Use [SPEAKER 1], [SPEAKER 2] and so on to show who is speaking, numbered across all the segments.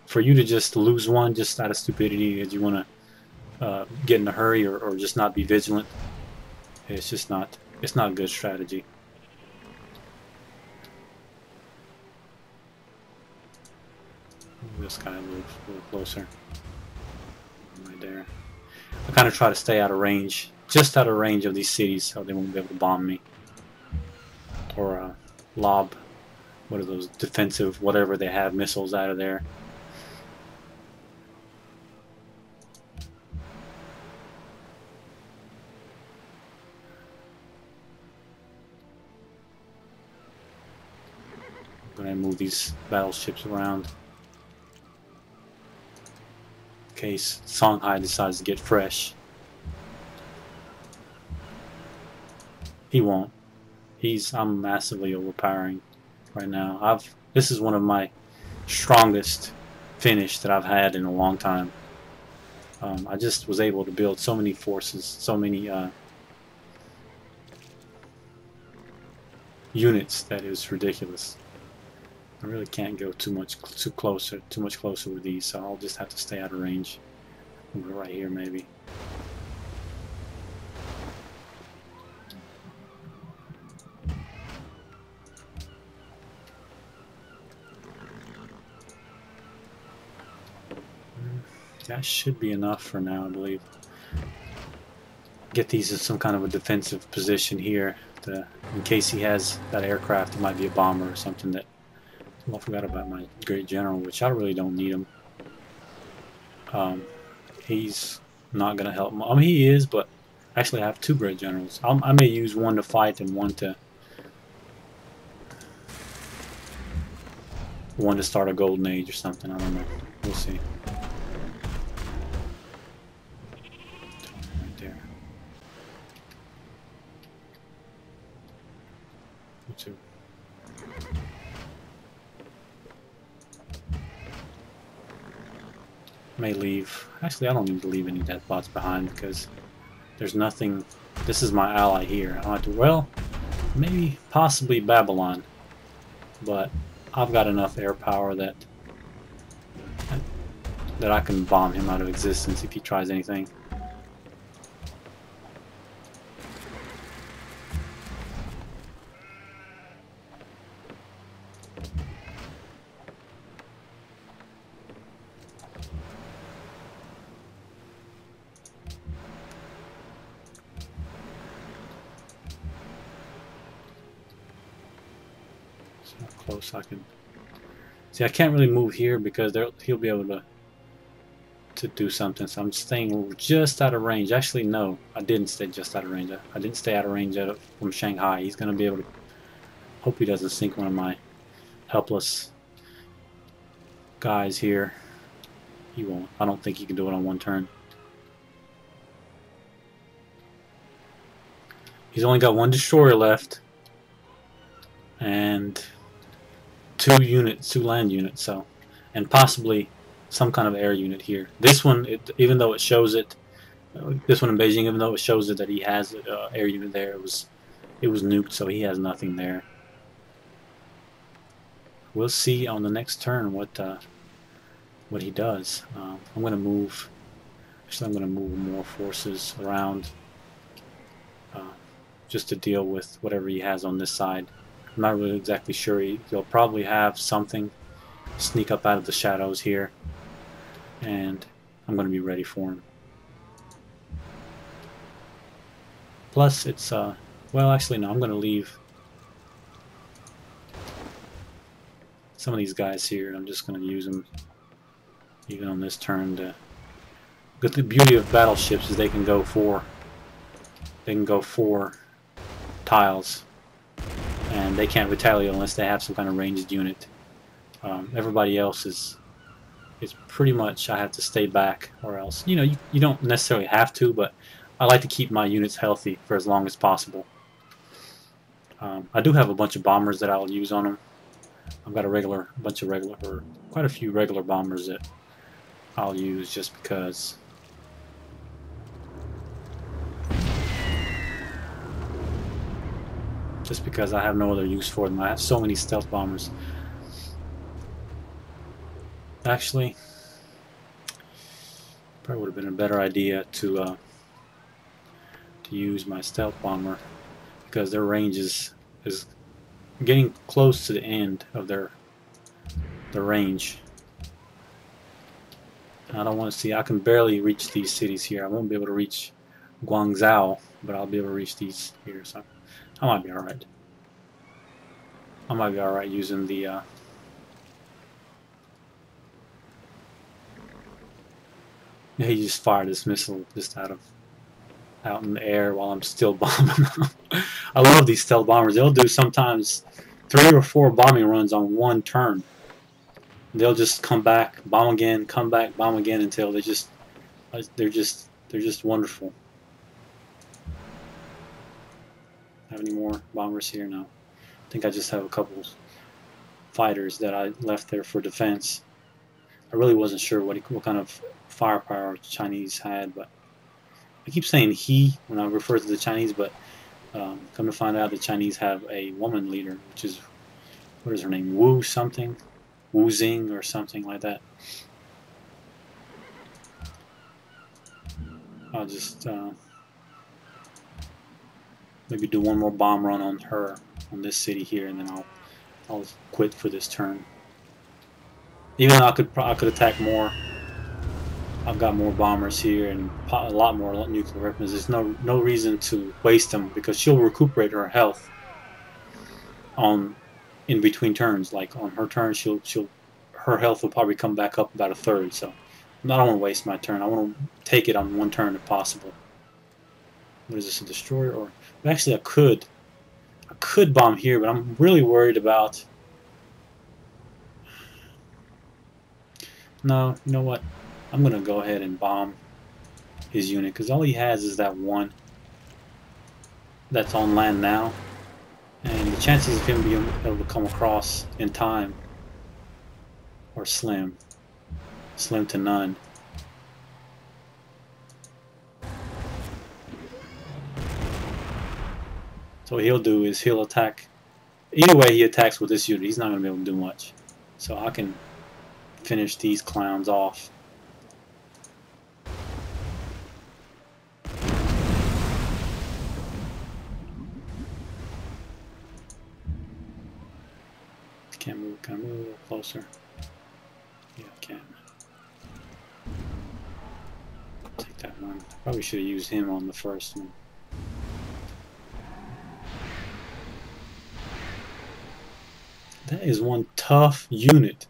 [SPEAKER 1] for you to just lose one just out of stupidity because you want to get in a hurry or just not be vigilant, it's just not, it's not a good strategy. This guy moves a little closer. Right there. I kind of try to stay out of range, just out of range of these cities, so they won't be able to bomb me or lob. What are those defensive, whatever they have, missiles out of there. I'm gonna move these battleships around in case Songhai decides to get fresh. He won't. I'm massively overpowering right now. This is one of my strongest finish that I've had in a long time. I just was able to build so many forces, so many units that it was ridiculous. I really can't go too much closer with these, so I'll just have to stay out of range. I'll go right here maybe. That should be enough for now, I believe. Get these in some kind of a defensive position here, in case he has that aircraft. It might be a bomber or something that. Well, I forgot about my great general, which I really don't need him. He's not going to help. I mean, he is, but actually I have two great generals. I may use one to fight and one to start a golden age or something. I don't know. We'll see. Right there. You too. May leave. Actually, I don't need to leave any death bots behind because there's nothing. This is my ally here. I don't have to. Well, maybe possibly Babylon, but I've got enough air power that I can bomb him out of existence if he tries anything. Close I can see. I can't really move here because he'll be able to do something, so I'm staying just out of range. Actually, no, I didn't stay just out of range. I didn't stay out of range from Shanghai. He's going to be able to. Hope he doesn't sink one of my helpless guys here. He won't. I don't think he can do it on one turn. He's only got one destroyer left and two land units, so, and possibly some kind of air unit here. This one, even though it shows it, this one in Beijing, even though it shows it that he has an air unit there, it was nuked, so he has nothing there. We'll see on the next turn what he does. I'm going to move. Actually, I'm going to move more forces around just to deal with whatever he has on this side. I'm not really exactly sure. He'll probably have something sneak up out of the shadows here, and I'm going to be ready for him. Plus, it's well, actually, no. I'm going to leave some of these guys here. I'm just going to use them even on this turn. But the beauty of battleships is they can go four tiles. And they can't retaliate unless they have some kind of ranged unit. Everybody else is pretty much I have to stay back, or else you don't necessarily have to, but I like to keep my units healthy for as long as possible. I do have a bunch of bombers that I'll use on them. I've got quite a few regular bombers that I'll use just because. Just because I have no other use for them. I have so many stealth bombers. Actually, probably would have been a better idea to use my stealth bomber, because their range is getting close to the end of their range. I don't want to see. I can barely reach these cities here. I won't be able to reach Guangzhou, but I'll be able to reach these here. So I might be all right. I might be all right using the. Yeah, he just fired this missile just out in the air while I'm still bombing. I love these stealth bombers. They'll do sometimes 3 or 4 bombing runs on one turn. They'll just come back, bomb again, come back, bomb again until they're just wonderful. Have any more bombers here? No. I think I just have a couple fighters that I left there for defense. I really wasn't sure what kind of firepower the Chinese had, but I keep saying he when I refer to the Chinese, but come to find out the Chinese have a woman leader, which is, what is her name, Wu something? Wu Zing or something like that. I'll just maybe do one more bomb run on her, on this city here, and then I'll quit for this turn. Even though I could attack more. I've got more bombers here and a lot more nuclear weapons. There's no reason to waste them, because she'll recuperate her health in between turns. Like on her turn, her health will probably come back up about 1/3. So I don't want to waste my turn. I want to take it on one turn if possible. What is this, a destroyer? Or actually, I could bomb here, but I'm really worried about. No, you know what? I'm gonna go ahead and bomb his unit, because all he has is that one that's on land now, and the chances of him being able to come across in time are slim to none. So what he'll do is he'll attack. Either way he attacks with this unit, he's not gonna be able to do much. So I can finish these clowns off. Can I move a little closer? Yeah, I can. Take that one. Probably should have used him on the first one. That is one tough unit.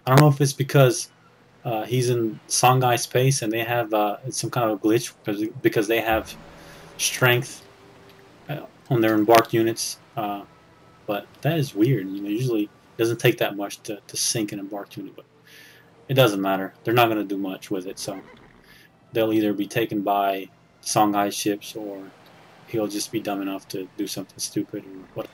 [SPEAKER 1] I don't know if it's because he's in Songhai space and they have some kind of a glitch because they have strength on their embarked units. But that is weird. You know, usually it doesn't take that much to sink an embarked unit, but it doesn't matter. They're not going to do much with it, so they'll either be taken by Songhai ships, or he'll just be dumb enough to do something stupid or what.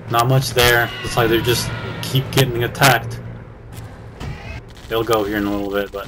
[SPEAKER 1] Not much there. Looks like they just keep getting attacked. They'll go here in a little bit, but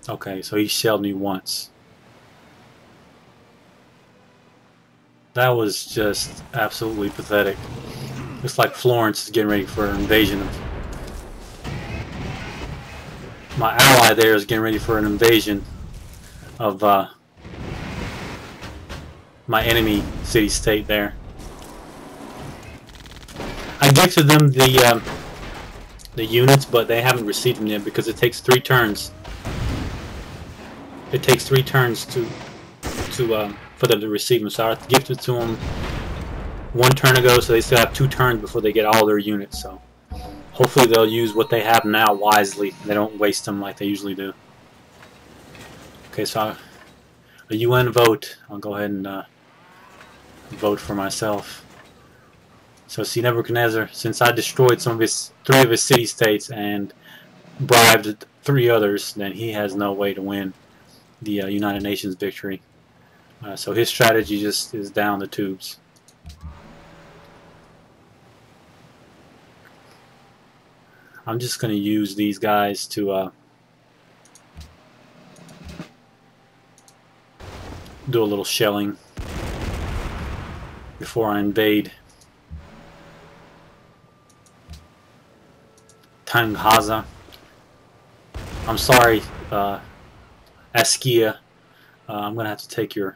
[SPEAKER 1] okay, so he shelled me once. That was just absolutely pathetic. Looks like Florence is getting ready for an invasion of. My ally there is getting ready for an invasion of my enemy city-state there. I gifted them the units, but they haven't received them yet because it takes 3 turns. It takes 3 turns for them to receive them. So I gifted to them 1 turn ago, so they still have 2 turns before they get all their units. So hopefully they'll use what they have now wisely. They don't waste them like they usually do. Okay, so a UN vote. I'll go ahead and vote for myself. So see, Nebuchadnezzar, since I destroyed 3 of his city-states and bribed 3 others, then he has no way to win the United Nations victory. So his strategy just is down the tubes. I'm just going to use these guys to do a little shelling before I invade Tanghaza. I'm sorry, Askia. I'm going to have to take your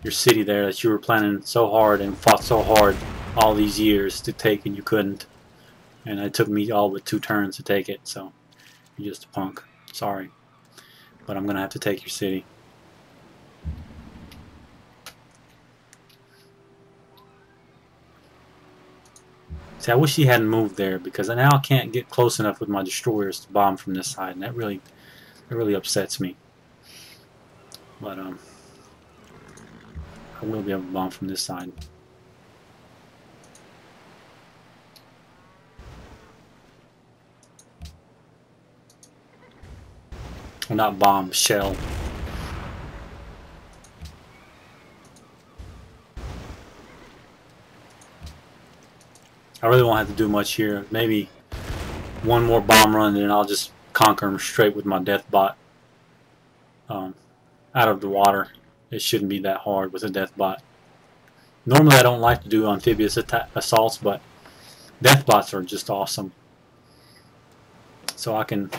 [SPEAKER 1] city there that you were planning so hard and fought so hard all these years to take, and you couldn't. And it took me all but 2 turns to take it, so you're just a punk. Sorry. But I'm going to have to take your city. See, I wish he hadn't moved there, because now I can't get close enough with my destroyers to bomb from this side, and that really upsets me. But I will be able to bomb from this side. Well, not bomb, shell. I really won't have to do much here. Maybe one more bomb run, and then I'll just conquer him straight with my death bot out of the water. It shouldn't be that hard with a death bot. Normally I don't like to do amphibious assaults, but death bots are just awesome. So I can...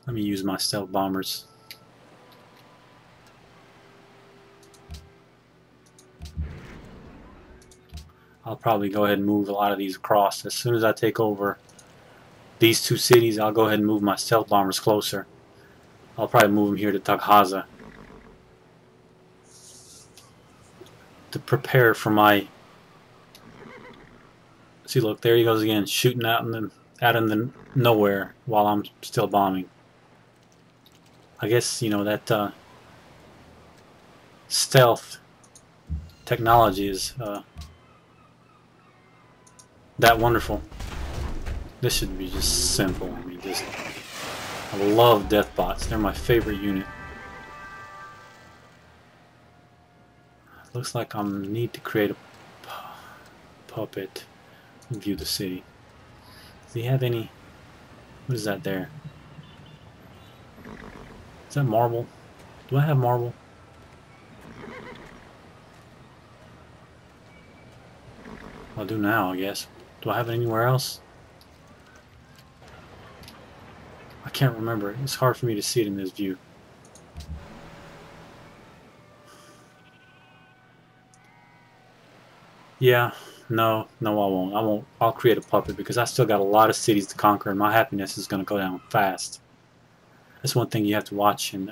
[SPEAKER 1] Let me use my stealth bombers. I'll probably go ahead and move a lot of these across. As soon as I take over these 2 cities, I'll go ahead and move my stealth bombers closer. I'll probably move them here to Tanghaza to prepare for my... See, look, there he goes again, shooting out in the nowhere while I'm still bombing. I guess, you know, that stealth technology is that wonderful. This should be just simple. I mean, just... I love death bots. They're my favorite unit. Looks like I need to create a puppet and view the city. Does he have any... What is that there? Is that marble? Do I have marble? I'll do now, I guess. Do I have it anywhere else? I can't remember. It's hard for me to see it in this view. Yeah, no, I won't. I'll create a puppet because I still got a lot of cities to conquer, and my happiness is going to go down fast. That's one thing you have to watch in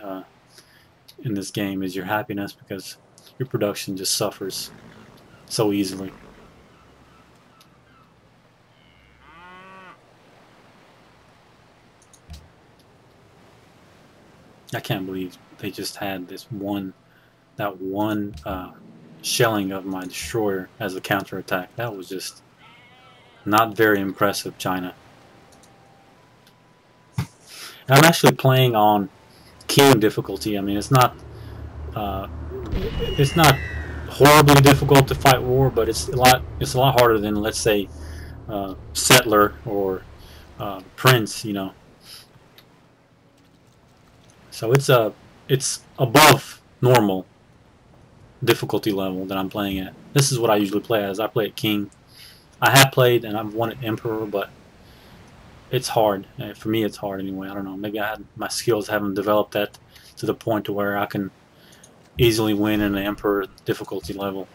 [SPEAKER 1] this game, is your happiness, because your production just suffers so easily. I can't believe they just had that one shelling of my destroyer as a counterattack. That was just not very impressive, China. I'm actually playing on King difficulty. I mean, it's not horribly difficult to fight war, but it's a lot harder than, let's say, Settler or Prince, you know. So it's above normal difficulty level that I'm playing at. This is what I usually play as. I play at King. I have played and I've won at Emperor, but it's hard. For me, it's hard anyway. I don't know. Maybe my skills haven't developed that to the point to where I can easily win in the Emperor difficulty level.